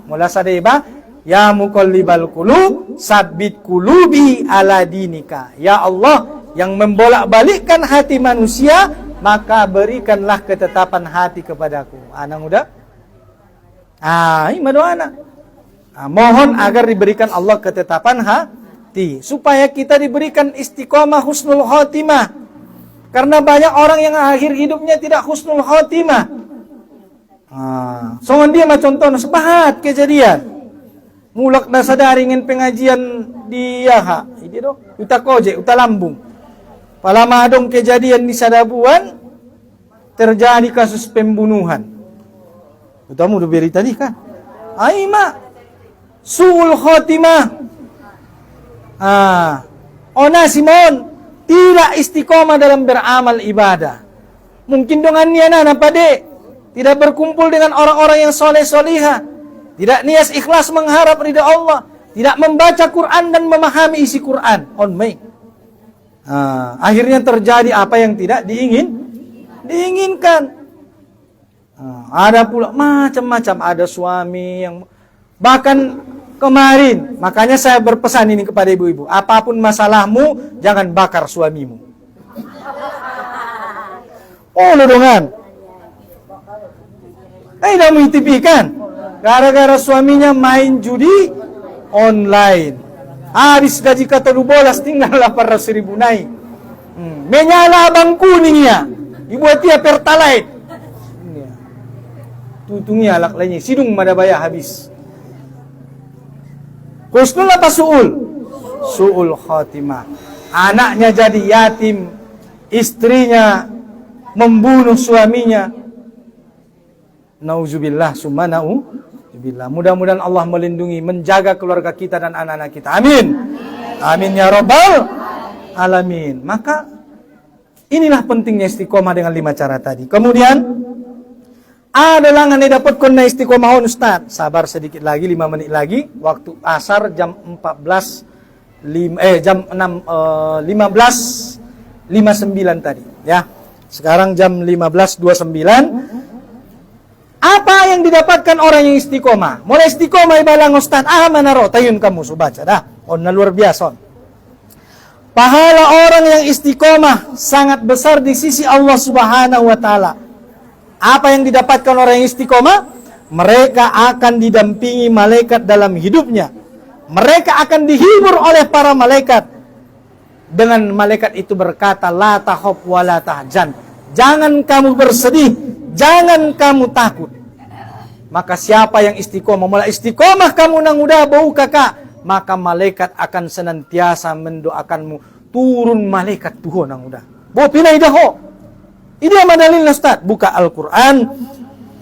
Mula sadai ba? Ya muqallibal qulub, sabbit qulubi ala dinika. Ya Allah, yang membolak-balikkan hati manusia, maka berikanlah ketetapan hati kepadaku. Anang udah? Ini doa anak. Mohon agar diberikan Allah ketetapan hati, supaya kita diberikan istiqomah husnul khotimah. Karena banyak orang yang akhir hidupnya tidak husnul khotimah. Songon dia mah contoh sebahat kejadian. Mulak na sadaringin pengajian di Yaha. Ini do, uta koje, uta lambung. Palamadong kejadian di Sadabuan, terjadi kasus pembunuhan. Utamu udah berita tadi kan? Aima suul khotimah. Ona Simon tidak istiqomah dalam beramal ibadah. Mungkin dengan niana apa dek? Tidak berkumpul dengan orang-orang yang soleh-solihah. Tidak niat ikhlas mengharap ridha Allah. Tidak membaca Quran dan memahami isi Quran. Akhirnya terjadi apa yang tidak diinginkan. Ada pula macam-macam. Ada suami yang bahkan kemarin. Makanya saya berpesan ini kepada ibu-ibu. Apapun masalahmu, jangan bakar suamimu. Lodongan. Namu TV kan? Gara-gara suaminya main judi online. Habis gaji katelu bolas tinggal 800.000 naik. Menyala abang kuningnya. Dibuat dia pertalite. Tutungnya alak lainnya. Sidung madabaya habis. Husnul apa su'ul? Su'ul khatimah. Anaknya jadi yatim. Istrinya membunuh suaminya. Nauzubillah summa na'udzubillah. Mudah-mudahan Allah melindungi, menjaga keluarga kita dan anak-anak kita. Amin. Amin ya rabbal alamin. Maka inilah pentingnya istiqomah dengan 5 cara tadi. Kemudian ada langan yang dapat kena istiqomah Ustaz. Sabar sedikit lagi, 5 menit lagi. Waktu asar jam 15:59 tadi ya. Sekarang jam 15:29. Apa yang didapatkan orang yang istiqomah? Mulai istiqomah ibalang Ustaz. Manaro, tayun kamu subaca dah. Luar biasa. Pahala orang yang istiqomah sangat besar di sisi Allah Subhanahu wa taala. Apa yang didapatkan orang yang istiqomah? Mereka akan didampingi malaikat dalam hidupnya. Mereka akan dihibur oleh para malaikat. Dengan malaikat itu berkata, la takhaf wa la tahzan. Jangan kamu bersedih, jangan kamu takut. Maka siapa yang istiqomah, mulai istiqomah kamu nang udah bau kakak, maka malaikat akan senantiasa mendoakanmu. Turun malaikat Tuhan nang udah. Bo pinai dah ho. Ini yang dalil Ustaz. Buka Al-Quran.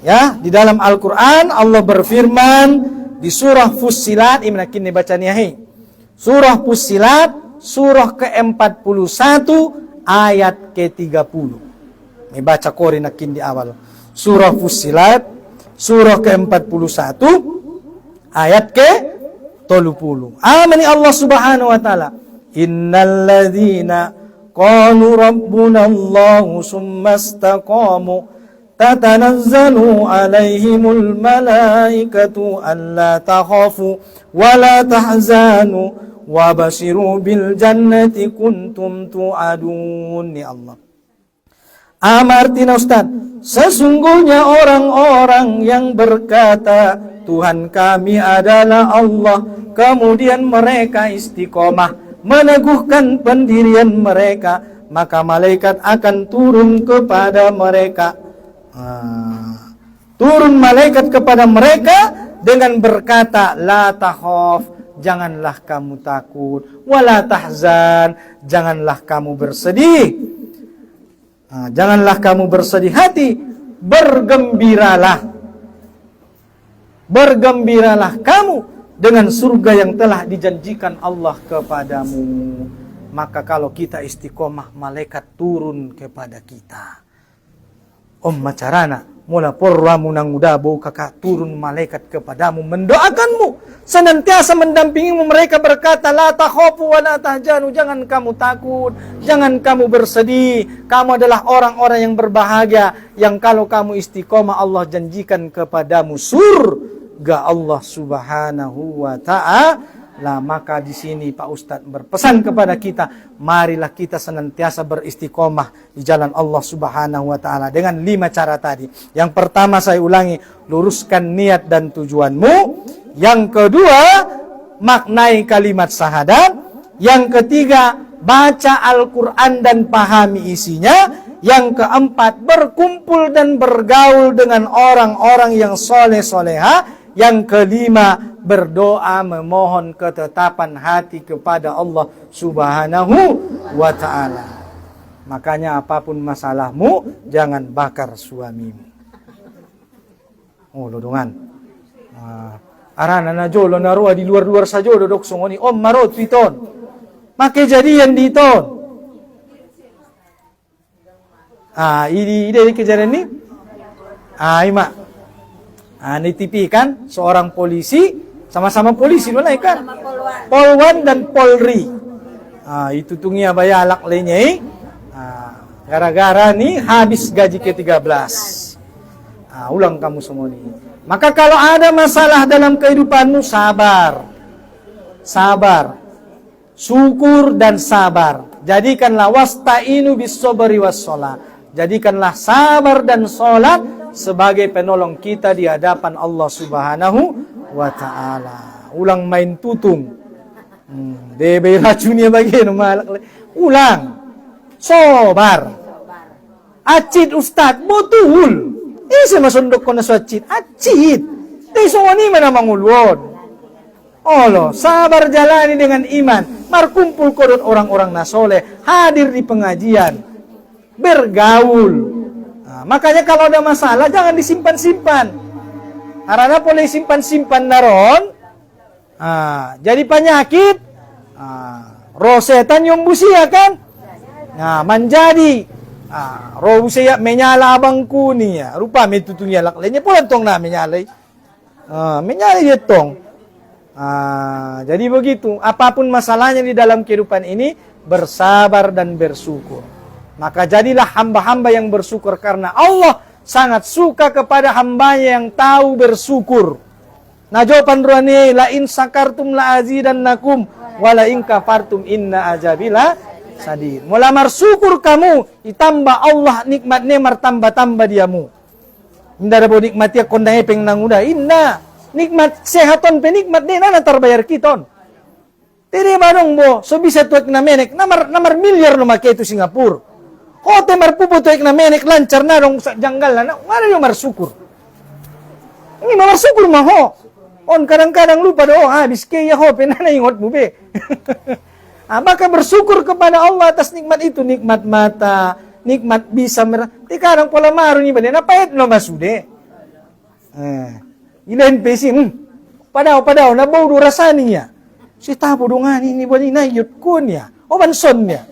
Ya, di dalam Al-Quran Allah berfirman di surah Fussilat, imnakin baca niyahi. Surah Fussilat, surah ke-41 ayat ke-30. Ini baca kori nakin di awal. Surah Fussilat, surah ke-41 ayat ke-30. Amani Allah Subhanahu wa taala. Innal ladzina qalu rabbuna Allah summa istaqamu tatanazzalu alaihimul malaikatu alla takhafu wa la tahzanu wa basyiru bil jannati kuntum tu'adun. Ya Allah. Amartina Ustaz, sesungguhnya orang-orang yang berkata Tuhan kami adalah Allah, kemudian mereka istiqomah meneguhkan pendirian mereka, maka malaikat akan turun kepada mereka. Turun malaikat kepada mereka dengan berkata, la takhaf, janganlah kamu takut, wala tahzan, janganlah kamu bersedih. Janganlah kamu bersedih hati, bergembiralah. Bergembiralah kamu dengan surga yang telah dijanjikan Allah kepadamu. Maka kalau kita istiqomah, malaikat turun kepada kita. Macarana, mula porramu nang udabo kakak turun malaikat kepadamu mendoakanmu, senantiasa mendampingimu. Mereka berkata, la takhafu wa la tahzanu, jangan kamu takut, jangan kamu bersedih. Kamu adalah orang-orang yang berbahagia, yang kalau kamu istiqomah Allah janjikan kepadamu surga. ga Allah Subhanahu wa ta'ala. Maka di sini Pak Ustadz berpesan kepada kita, marilah kita senantiasa beristiqomah di jalan Allah Subhanahu wa ta'ala dengan 5 cara tadi. Yang pertama saya ulangi, luruskan niat dan tujuanmu. Yang kedua, maknai kalimat syahadat. Yang ketiga, baca Al-Quran dan pahami isinya. Yang keempat, berkumpul dan bergaul dengan orang-orang yang soleh-soleha. Yang kelima, berdoa memohon ketetapan hati kepada Allah Subhanahu wa ta'ala. Makanya apapun masalahmu, jangan bakar suamimu. Oh, lodongan. Arana na jolo na roa di luar-luar saja dodok songoni. Om marot piton. Make jadian di ton. Ini kejadian ini. Ima. Nitipi kan seorang polisi, sama-sama polisi mana kan? Polwan dan Polri. Itu tungia bayalak lenyai. Gara-gara nih habis gaji ke-13. Ulang kamu semua nih. Maka kalau ada masalah dalam kehidupanmu, sabar. Sabar. Syukur dan sabar. Jadikanlah wasta'inu bis-sabri was-shalah. Jadikanlah sabar dan salat sebagai penolong kita di hadapan Allah Subhanahu wa ta'ala. Ulang main tutung. Debe racunnya bagian malak. Ulang. Sabar. Acid Ustaz, betul. Isa masundok ko na sa acid. Acid. Teso ni mana mangulwon. Allah, sabar jalani dengan iman. Markumpul ko doon orang-orang nasoleh. Hadir di pengajian. Bergaul. Makanya kalau ada masalah jangan disimpan-simpan. Karena boleh simpan-simpan naron. Jadi penyakit. Rosetan yung busia kan. Menjadi. Roh busia menyala abang kuning ya. Rupa metutunya laklenya pulang tong na menyalay. Menyalay tong. Jadi begitu. Apapun masalahnya di dalam kehidupan ini, bersabar dan bersyukur. Maka jadilah hamba-hamba yang bersyukur karena Allah sangat suka kepada hambanya yang tahu bersyukur. Najawaban ruani la in sakartum la azidannakum wa la in kafartum inna azabila sadid. Mulamar syukur kamu, ditambah Allah nikmatnya martambah-tambah diamu. Indah ada nikmat ya kondahe peng nanguda. Inna nikmat sehaton pe nikmat ni na terbayar kiton. Tiri manong bo, so bisa tuak na menek, namar milyar no make itu Singapura. Hote marpuputuik na menek lancar na dong sa janggal na, wala yung marsyukur. Hindi marsyukur maho. On kadang-kadang lupa do, habis kaya ho, pinanayingot mo be. Maka bersyukur kepada Allah atas nikmat itu, nikmat mata, nikmat bisa Di kadang pola maru ni ba, napait no masude. Ilahin pesi, padaw, nabaw do rasani niya. Si tapo do nga ni ba ni nayot ko niya, o banson niya.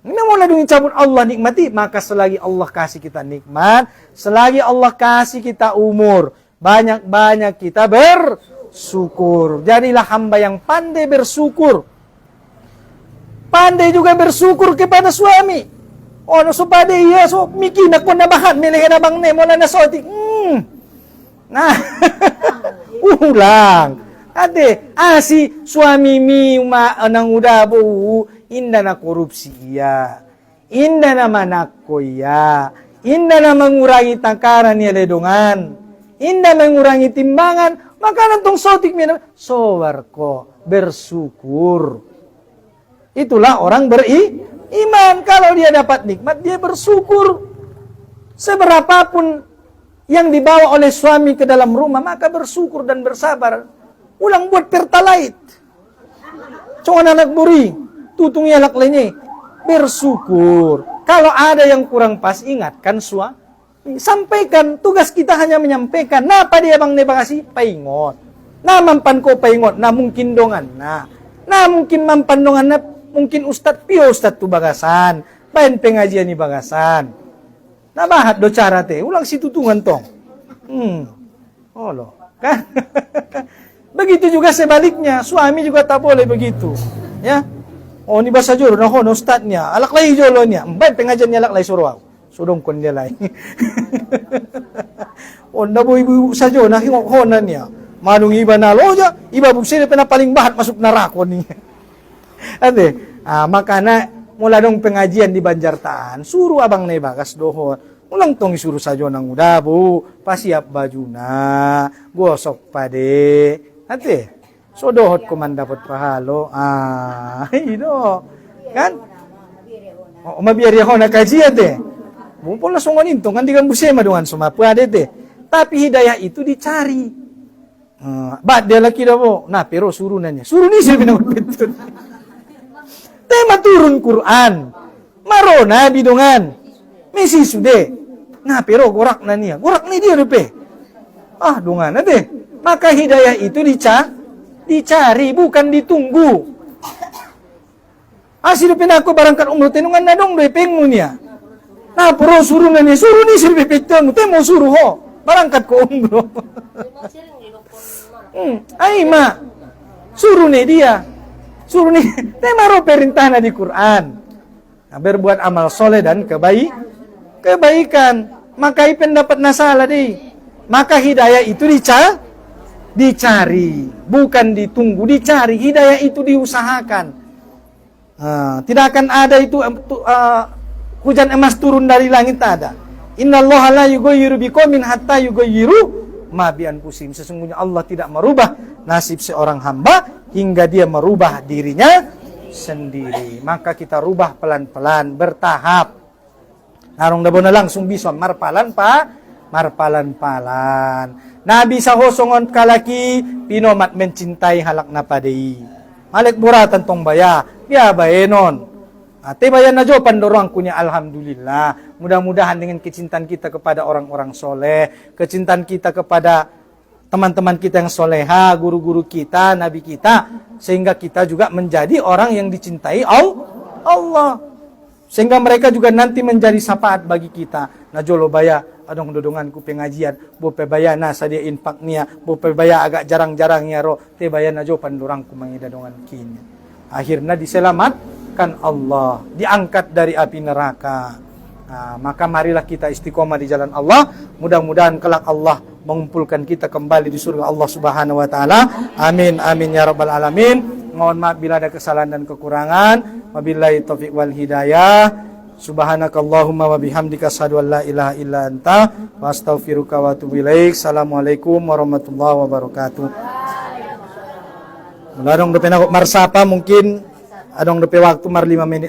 Namun dong cabut Allah nikmati, maka selagi Allah kasih kita nikmat, selagi Allah kasih kita umur, banyak-banyak kita bersyukur. Jadilah hamba yang pandai bersyukur. Pandai juga bersyukur kepada suami. No so pandai ya, so mikinak ko na bahat, milihin na bang nemo na nasotik. Ulang. Ade, si suami mi nang udabo, inda na korupsi iya, inda na manako iya, inda na mengurangi takaran niya ledongan, inda mengurangi timbangan, maka nantong sotik niya, sowar ko, bersyukur. Itulah orang beriman. Kalau dia dapat nikmat, dia bersyukur. Seberapapun yang dibawa oleh suami ke dalam rumah, maka bersyukur dan bersabar. Ulang buat pertalait. Cuma anak buri, tutung yalak lenye. Bersyukur. Kalau ada yang kurang pas, ingatkan suami. Sampaikan, tugas kita hanya menyampaikan. Napa dia bang nebakasi? Paingot. Na mampan ko paingot, na mungkin dongan na mungkin mampan dongan na mungkin ustad pio ustad tu bagasan. Bayan pengajian ni bagasan. Nabahat do cara te, ulang si tutungan tong. Olo, kan? Begitu juga sebaliknya, suami juga tak boleh begitu. Ya. Oh, ni basa jolo na hono ustadnya, alaklay jolo niya. Bayan pengajian niya alaklay suruaw. Sudong kon niya lay. O nabo ibu sa jolo na honan niya. Manung iba naloja, iba buksin na paling bahat masuk neraka nih. Ate, makana mula dong pengajian di Banjartaan, suruh abang na ibakas dohon. Ulang tong isuruh saja nang udah bu, pasiap bajuna, gosok pade. Ate, so dohot kuman dapat pahalo. Ino, kan? Oh, mabiari ako na kajian deh. Mumpul na songon into, kan di kan busema doan sumapua deh. Tapi hidayah itu dicari. Bat dia laki dah po. Nah, pero suruh nanya. Suruh ni siya pinagpitun. Tema turun Quran. Marona bidungan. Mesi sude. Nah, pero gorak na niya. Gorak ni dia rupe. Dungan na deh. Maka hidayah itu dicari, bukan ditunggu. Asir pinako barangkat umro tenungan na dong doy pengun niya. Nah, pero suruh na niya. Suruh ni siya pinagpitun. Temo suruh ho. Barangkat ko umro. Ay ma, suruh nih dia. Suruh nih, tema roh perintah di Quran. Nah, berbuat amal soleh dan kebaikan. Maka ipen dapat nasalah deh. Maka hidayah itu dicari, bukan ditunggu, dicari. Hidayah itu diusahakan. Tidak akan ada itu hujan emas turun dari langit, tak ada. Innallaha la yughayyiru biqaumin hatta yughayyiru ma bi anfusihim. Sesungguhnya Allah tidak merubah nasib seorang hamba hingga dia merubah dirinya sendiri. Maka kita rubah pelan-pelan, bertahap. Narong dabo na langsung bisa marpalan Nabi sahosongon kalaki pinomat mencintai halak na padei. Malik buratan tong baya, ya baenon. Bayan na jo pandorong kunya alhamdulillah. Mudah-mudahan dengan kecintaan kita kepada orang-orang soleh, kecintaan kita kepada teman-teman kita yang soleha, guru-guru kita, nabi kita, sehingga kita juga menjadi orang yang dicintai Allah. Sehingga mereka juga nanti menjadi syafaat bagi kita. Nah jolo baya, adong dodonganku pengajian, bope baya na sadia infaknya, bope baya agak jarang-jarangnya ro, te baya na jo pandorong kumangidadongan kini. Akhirnya diselamatkan Allah, diangkat dari api neraka. Maka marilah kita istiqomah di jalan Allah. Mudah-mudahan kelak Allah mengumpulkan kita kembali di surga Allah Subhanahu wa taala. Amin amin ya rabbal alamin. Mohon maaf bila ada kesalahan dan kekurangan. Wabillahi taufik wal hidayah. Subhanakallahumma wa bihamdika asyhadu an la ilaha illa anta wa astaghfiruka wa atubu ilaik. Assalamualaikum warahmatullahi wabarakatuh. Adong depe na marsapa mungkin adong depe waktu mar 5 menit.